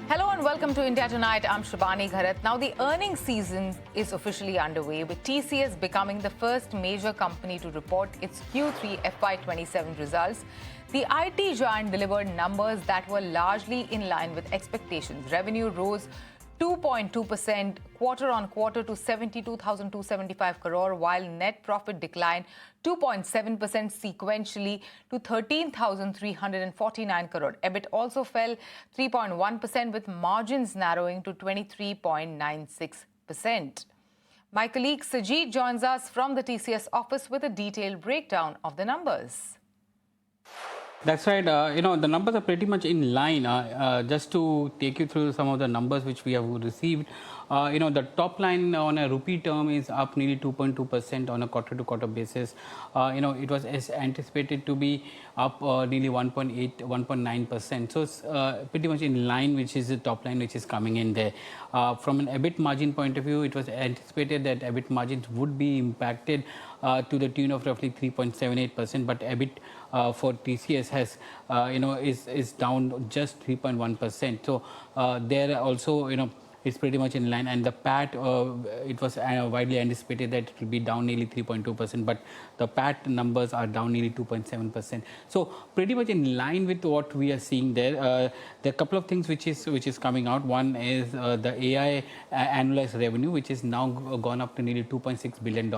Hello and welcome to India Tonight. I'm Shubhani Gharat. Now, the earnings season is officially underway, with TCS becoming the first major company to report its Q3 FY27 results. The IT giant delivered numbers that were largely in line with expectations. Revenue rose 2.2% quarter-on-quarter to 72,275 crore, while net profit declined 2.7% sequentially to 13,349 crore. EBIT also fell 3.1%, with margins narrowing to 23.96%. My colleague Sajid joins us from the TCS office with a detailed breakdown of the numbers. That's right. The numbers are pretty much in line. Just to take you through some of the numbers which we have received, the top line on a rupee term is up nearly 2.2% on a quarter-to-quarter basis. It was anticipated to be up nearly 1.8, 1.9%. So it's pretty much in line, which is the top line which is coming in there. From an EBIT margin point of view, it was anticipated that EBIT margins would be impacted to the tune of roughly 3.78%, but EBIT for TCS has, is down just 3.1%. So there also, it's pretty much in line. And the PAT, it was widely anticipated that it will be down nearly 3.2%, but the PAT numbers are down nearly 2.7%. So pretty much in line with what we are seeing there. There are a couple of things which is coming out. One is the AI annualized revenue, which is now gone up to nearly $2.6 billion.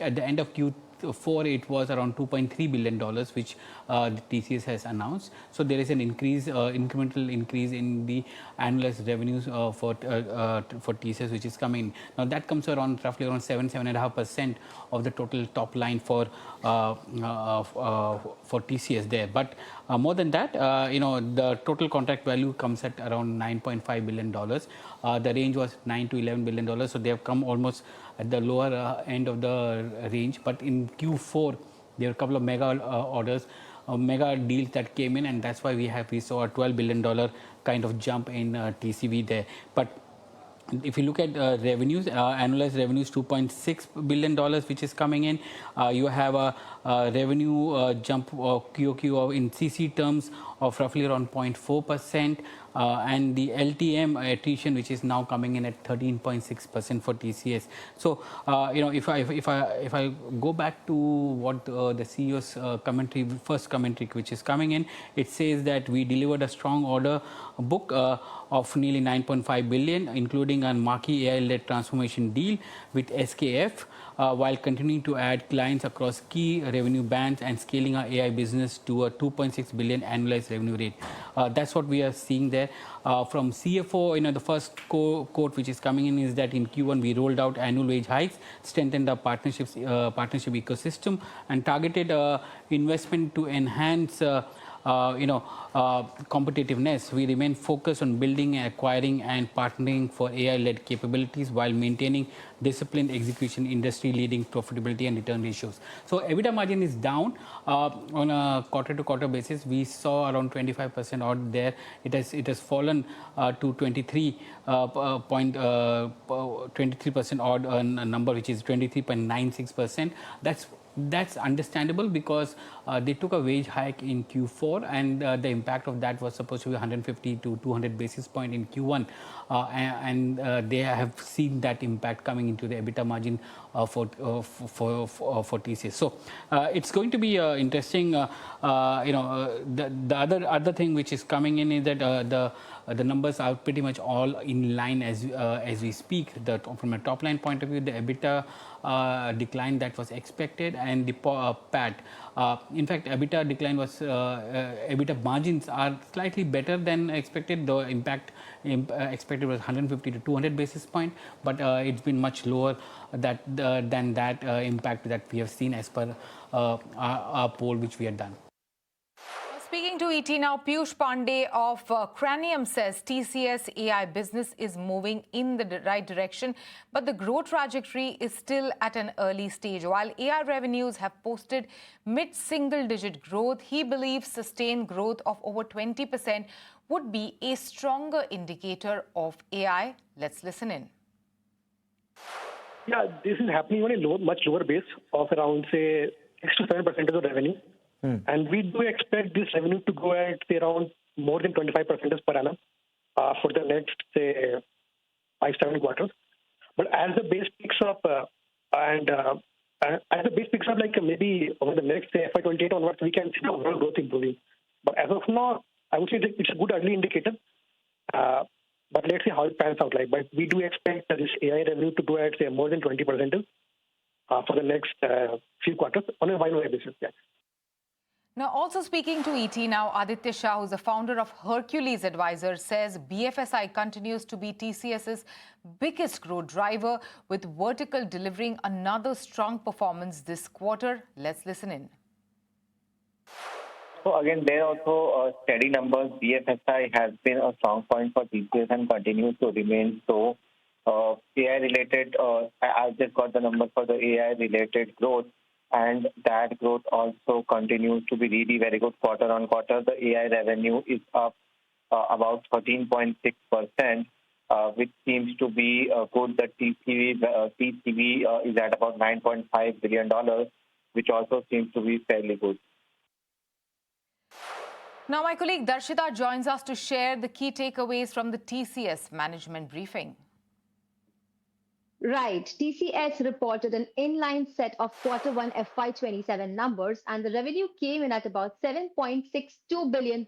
At the end of Q4, it was around $2.3 billion, which the TCS has announced. So there is an incremental increase in the annualized revenues for TCS, which is coming. Now that comes around roughly around 7.5% of the total top line for TCS there. But more than that, the total contract value comes at around $9.5 billion. The range was $9 to $11 billion, so they have come almost at the lower end of the range. But in Q4, there were a couple of mega orders, mega deals that came in, and that's why we saw a $12 billion kind of jump in TCV there. But if you look at revenues, annualized revenues, $2.6 billion, which is coming in. You have a revenue jump QOQ in CC terms of roughly around 0.4%, and the LTM attrition, which is now coming in at 13.6% for TCS. So, if I go back to what the CEO's first commentary, which is coming in, it says that we delivered a strong order book of nearly 9.5 billion, including a marquee AI-led transformation deal with SKF, while continuing to add clients across key revenue bands and scaling our AI business to a 2.6 billion annualized revenue rate. That's what we are seeing there. From CFO, the first quote which is coming in is that in Q1 we rolled out annual wage hikes, strengthened our partnership ecosystem, and targeted investment to enhance competitiveness. We remain focused on building, acquiring, and partnering for AI-led capabilities while maintaining disciplined execution, industry-leading profitability and return ratios. So EBITDA margin is down on a quarter-to-quarter basis. We saw around 25% odd there. It has fallen to 23% odd number, which is 23.96%. That's understandable because they took a wage hike in Q4, and the impact of that was supposed to be 150 to 200 basis point in Q1, and they have seen that impact coming into the EBITDA margin for TCS. So it's going to be interesting. The other thing which is coming in is that the numbers are pretty much all in line as we speak. From a top line point of view, the EBITDA decline that was expected, and the PAT. In fact, EBITDA decline was EBITDA margins are slightly better than expected. The impact expected was 150 to 200 basis point, but it's been much lower than that impact that we have seen as per our poll which we had done. Speaking to ET now, Piyush Pandey of Cranium says TCS AI business is moving in the right direction, but the growth trajectory is still at an early stage. While AI revenues have posted mid-single-digit growth, he believes sustained growth of over 20% would be a stronger indicator of AI. Let's listen in. Yeah, this is happening on a much lower base of around, say, 6 to 7% of the revenue. And we do expect this revenue to grow at around more than 25% per annum. for the next, say, 5-7 quarters. But as the base picks up, like maybe over the next say, FY28 onwards, we can see the overall growth improving. But as of now, I would say that it's a good early indicator. But let's see how it pans out. Like, but we do expect this AI revenue to grow at say more than 20% for the next few quarters on a year-on-year basis. Yeah. Now, also speaking to ET now, Aditya Shah, who's the founder of Hercules Advisors, says BFSI continues to be TCS's biggest growth driver, with vertical delivering another strong performance this quarter. Let's listen in. So again, there also steady numbers. BFSI has been a strong point for TCS and continues to remain so. AI-related, I just got the number for the AI-related growth, and that growth also continues to be really very good quarter on quarter. The AI revenue is up about 13.6%, which seems to be good. The TCV is at about $9.5 billion, which also seems to be fairly good. Now, my colleague Darshita joins us to share the key takeaways from the TCS management briefing. Right. TCS reported an inline set of Q1 FY27 numbers, and the revenue came in at about $7.62 billion,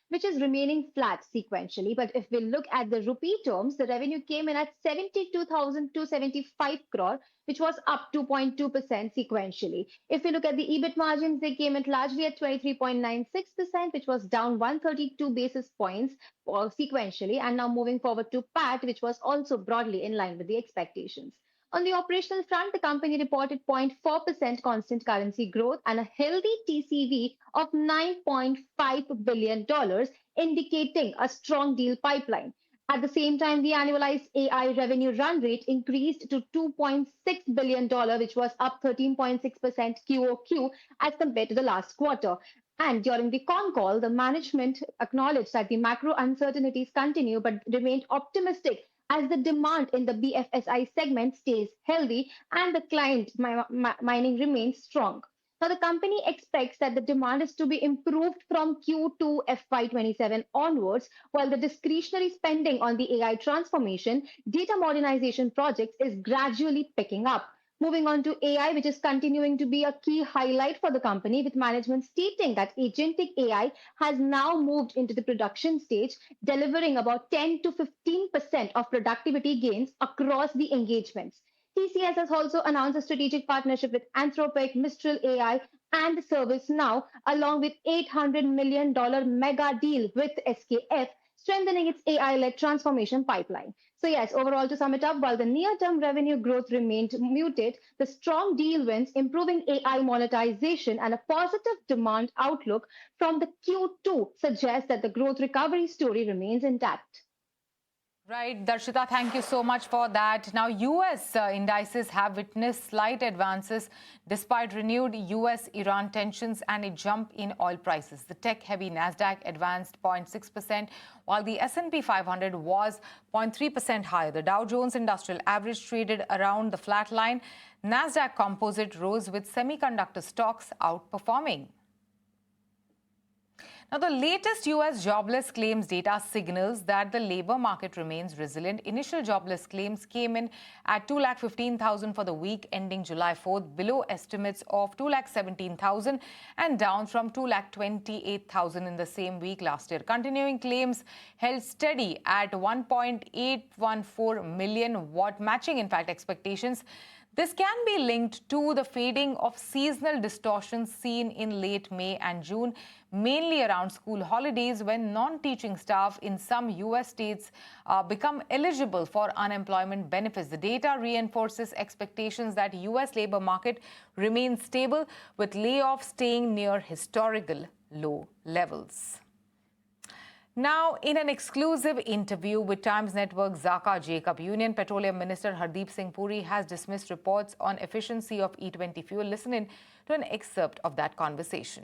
which is remaining flat sequentially. But if we look at the rupee terms, the revenue came in at 72,275 crore, which was up 2.2% sequentially. If we look at the EBIT margins, they came in largely at 23.96%, which was down 132 basis points sequentially. And now moving forward to PAT, which was also broadly in line with the expectations. On the operational front, the company reported 0.4% constant currency growth and a healthy TCV of $9.5 billion, indicating a strong deal pipeline. At the same time, the annualized AI revenue run rate increased to $2.6 billion, which was up 13.6% QOQ as compared to the last quarter. And during the con call, the management acknowledged that the macro uncertainties continue but remained optimistic as the demand in the BFSI segment stays healthy and the client mining remains strong. Now, the company expects that the demand is to be improved from Q2 FY27 onwards, while the discretionary spending on the AI transformation, data modernization projects is gradually picking up. Moving on to AI, which is continuing to be a key highlight for the company, with management stating that agentic AI has now moved into the production stage, delivering about 10 to 15% of productivity gains across the engagements. TCS has also announced a strategic partnership with Anthropic, Mistral AI, and ServiceNow, along with $800 million mega deal with SKF, strengthening its AI-led transformation pipeline. So yes, overall, to sum it up, while the near-term revenue growth remained muted, the strong deal wins, improving AI monetization, and a positive demand outlook from the Q2 suggest that the growth recovery story remains intact. Right, Darshita, thank you so much for that. Now, US indices have witnessed slight advances despite renewed US-Iran tensions and a jump in oil prices. The tech-heavy Nasdaq advanced 0.6%, while the S&P 500 was 0.3% higher. The Dow Jones Industrial Average traded around the flat line. Nasdaq Composite rose with semiconductor stocks outperforming. Now, the latest U.S. jobless claims data signals that the labor market remains resilient. Initial jobless claims came in at 215,000 for the week ending July 4th, below estimates of 217,000 and down from 228,000 in the same week last year. Continuing claims held steady at 1.814 million, matching, in fact, expectations. This can be linked to the fading of seasonal distortions seen in late May and June, mainly around school holidays, when non-teaching staff in some U.S. states become eligible for unemployment benefits. The data reinforces expectations that U.S. labor market remains stable, with layoffs staying near historical low levels. Now, in an exclusive interview with Times Network's Zaka Jacob, Union Petroleum Minister Hardeep Singh Puri has dismissed reports on efficiency of E20 fuel. Listen in to an excerpt of that conversation.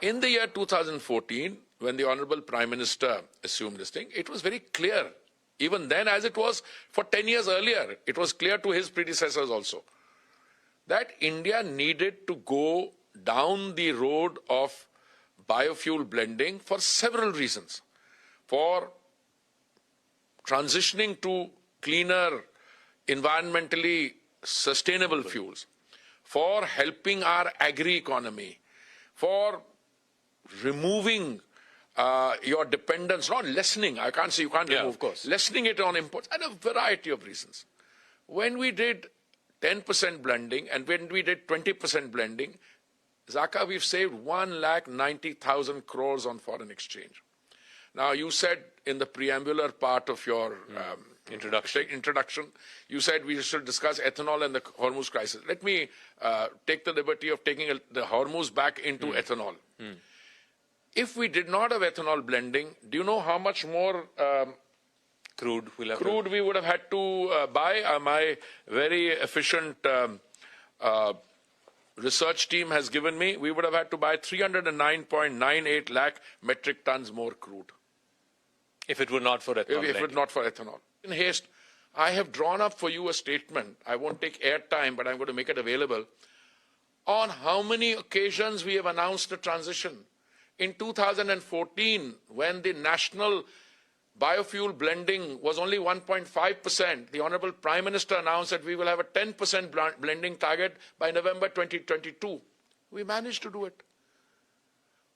In the year 2014, when the Honorable Prime Minister assumed this thing, it was very clear, even then as it was for 10 years earlier, it was clear to his predecessors also, that India needed to go down the road of biofuel blending for several reasons. for transitioning to cleaner, environmentally sustainable fuels, for helping our agri-economy, for removing your dependence, not lessening, I can't say you can't remove, of course, lessening it on imports, and a variety of reasons. When we did 10% blending and when we did 20% blending, Zaka, we've saved 1,90,000 crores on foreign exchange. Now, you said in the preambular part of your introduction, you said we should discuss ethanol and the Hormuz crisis. Let me take the liberty of taking the Hormuz back into ethanol. If we did not have ethanol blending, do you know how much more crude we would have had to buy? My very efficient research team has given me, we would have had to buy 309.98 lakh metric tons more crude. If it were not for ethanol. If it were not for ethanol. In haste, I have drawn up for you a statement. I won't take airtime, but I'm going to make it available on how many occasions we have announced a transition. In 2014, when the national biofuel blending was only 1.5%, the Honorable Prime Minister announced that we will have a 10% blending target by November 2022. We managed to do it.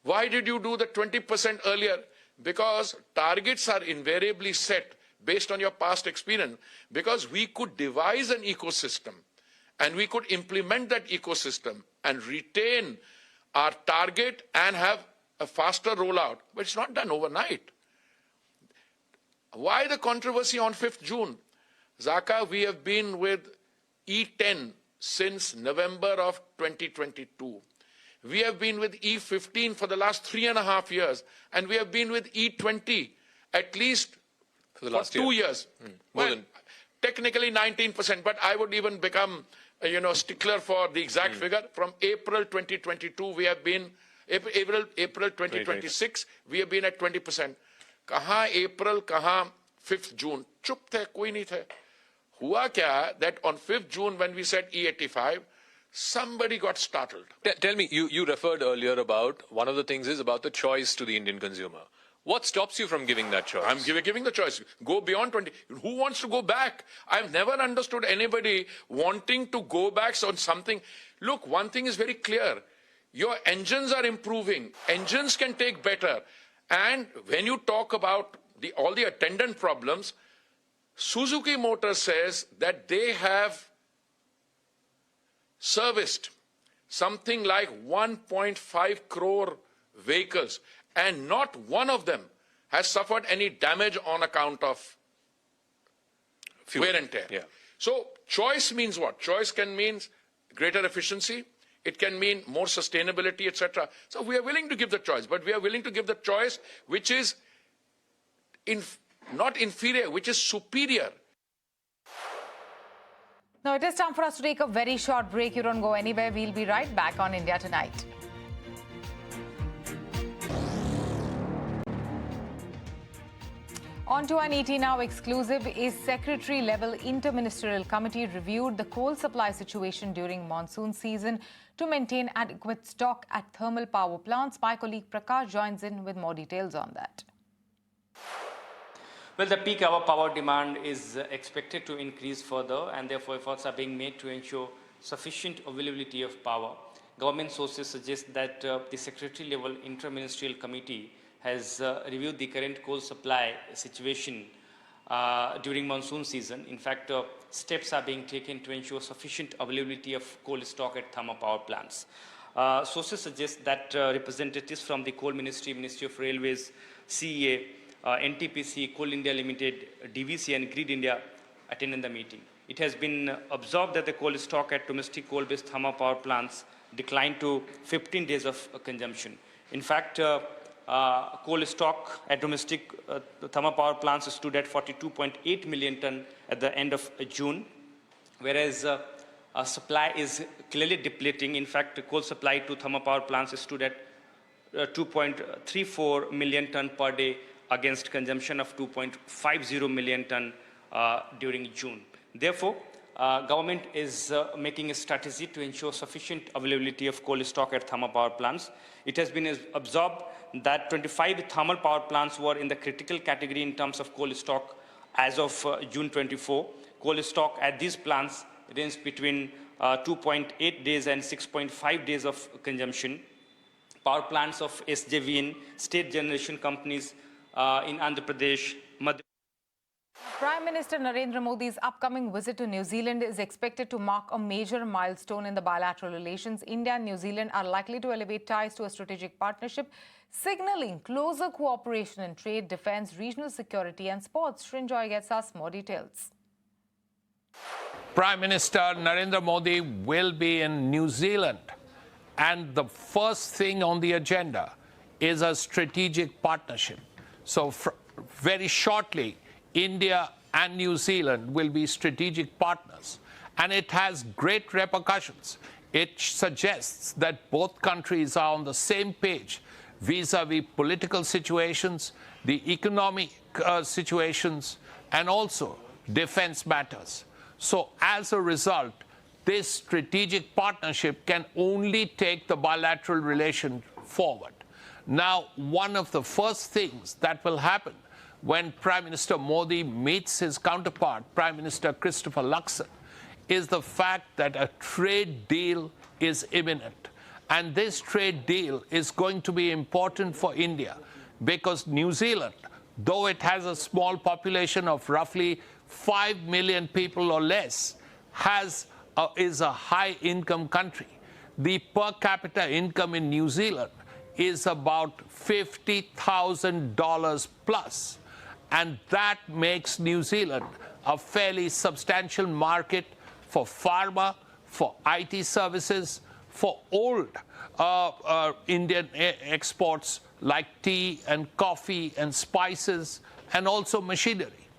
Why did you do the 20% earlier? Because targets are invariably set based on your past experience, because we could devise an ecosystem and we could implement that ecosystem and retain our target and have a faster rollout. But it's not done overnight. Why the controversy on 5th June? Zaka, we have been with E10 since November of 2022. We have been with E15 for the last 3.5 years, and we have been with E20 at least for the last 2 years. Well, technically 19%, but I would even become, stickler for the exact figure. From April 2022, we have been, April 2026, we have been at 20%. Kahan April, kahan 5th June. Chup the, koi nahi the. Hua kya that on 5th June when we said E85, somebody got startled. Tell me, you referred earlier about, one of the things is about the choice to the Indian consumer. What stops you from giving that choice? I'm giving the choice. Go beyond 20. Who wants to go back? I've never understood anybody wanting to go back on something. Look, one thing is very clear. Your engines are improving. Engines can take better. And when you talk about all the attendant problems, Suzuki Motors says that they have serviced something like 1.5 crore vehicles, and not one of them has suffered any damage on account of wear and tear. Yeah. So choice means what? Choice can mean greater efficiency. It can mean more sustainability, etc. So we are willing to give the choice, but we are willing to give the choice which is not inferior, which is superior. Now it is time for us to take a very short break. You don't go anywhere. We'll be right back on India Tonight. On to an ET Now exclusive. A secretary-level interministerial committee reviewed the coal supply situation during monsoon season to maintain adequate stock at thermal power plants. My colleague Prakash joins in with more details on that. Well, the peak hour power demand is expected to increase further, and therefore efforts are being made to ensure sufficient availability of power. Government sources suggest that the secretary-level interministerial committee has reviewed the current coal supply situation during monsoon season. In fact, steps are being taken to ensure sufficient availability of coal stock at thermal power plants. Sources suggest that representatives from the Coal Ministry, Ministry of Railways, CEA, NTPC, Coal India Limited, DVC and Grid India attended the meeting. It has been observed that the coal stock at domestic coal-based thermal power plants declined to 15 days of consumption. In fact, coal stock at domestic thermal power plants stood at 42.8 million ton at the end of June, whereas supply is clearly depleting. In fact, coal supply to thermal power plants stood at 2.34 million ton per day against consumption of 2.50 million ton during June. Therefore, government is making a strategy to ensure sufficient availability of coal stock at thermal power plants. It has been observed that 25 thermal power plants were in the critical category in terms of coal stock as of June 24. Coal stock at these plants ranged between 2.8 days and 6.5 days of consumption. Power plants of SJVN, state generation companies in Andhra Pradesh, Madhya Prime Minister Narendra Modi's upcoming visit to New Zealand is expected to mark a major milestone in the bilateral relations. India and New Zealand are likely to elevate ties to a strategic partnership, signaling closer cooperation in trade, defense, regional security and sports. Srinjoy gets us more details. Prime Minister Narendra Modi will be in New Zealand, and the first thing on the agenda is a strategic partnership. So very shortly, India and New Zealand will be strategic partners, and it has great repercussions. It suggests that both countries are on the same page vis-a-vis political situations, the economic situations, and also defense matters. So as a result, this strategic partnership can only take the bilateral relation forward. Now, one of the first things that will happen when Prime Minister Modi meets his counterpart, Prime Minister Christopher Luxon, is the fact that a trade deal is imminent. And this trade deal is going to be important for India because New Zealand, though it has a small population of roughly 5 million people or less, is a high-income country. The per capita income in New Zealand is about $50,000 plus. And that makes New Zealand a fairly substantial market for pharma, for IT services, for old Indian exports like tea and coffee and spices, and also machinery.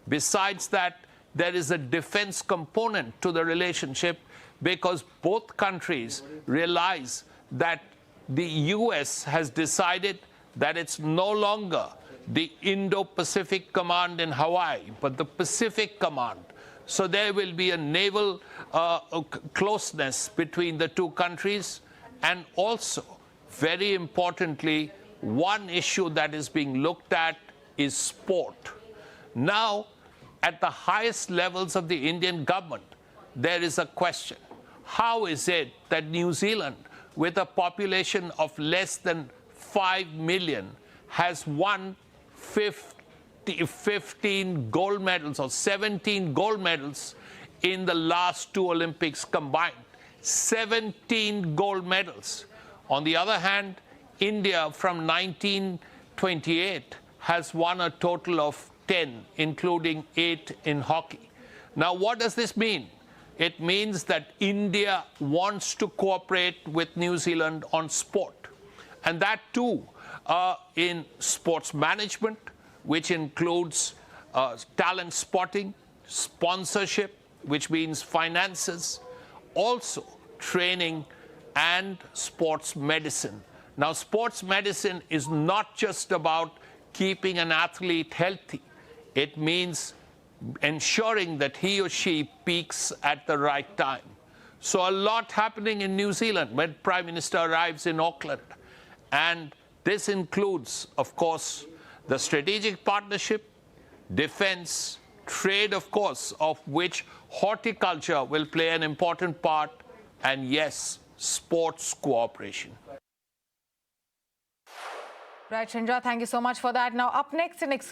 Besides that, there is a defense component to the relationship because both countries realize that the US has decided that it's no longer the Indo-Pacific Command in Hawaii, but the Pacific Command. So there will be a naval closeness between the two countries. And also, very importantly, one issue that is being looked at is sport. Now, at the highest levels of the Indian government, there is a question. How is it that New Zealand, with a population of less than 5 million, has won 15 gold medals or 17 gold medals in the last two Olympics combined? 17 gold medals. On the other hand, India from 1928 has won a total of 10, including 8 in hockey. Now, what does this mean? It means that India wants to cooperate with New Zealand on sport. And that too in sports management, which includes talent spotting, sponsorship, which means finances, also training and sports medicine. Now, sports medicine is not just about keeping an athlete healthy. It means ensuring that he or she peaks at the right time. So a lot happening in New Zealand when Prime Minister arrives in Auckland. And this includes, of course, the strategic partnership, defense, trade, of course, of which horticulture will play an important part, and yes, sports cooperation. Right, Srinjoy, thank you so much for that. Now, up next in exclusive.